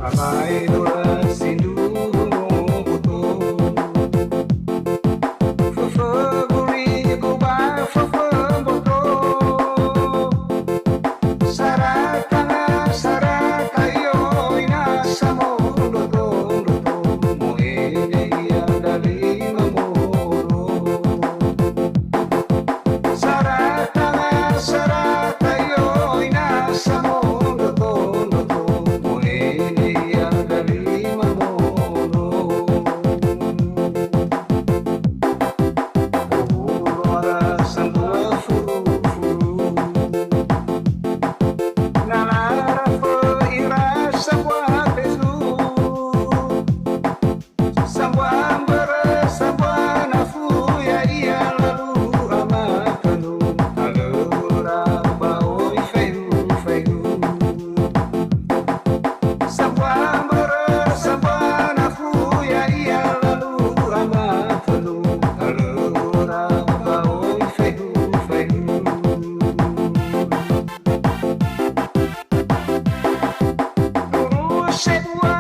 Amai dora sindu no buto. Fufu guri guba fufu boto. Saratana sarata yo ina samo doto doto. Moene ya dali mamoro. Saratana sarata yo ina samo doto doto. Moene ya dali mamoro. Ora sambua furu furu. Nalara fo ira sabwa bezu. Sabwa mbere sabwa nafu ya iya lalu amakanu. Alura baoi feru feru. Sabwa mbere sabwa nafu ya iya lalu amakanu. Alura baoi feru feru. Dulu sedua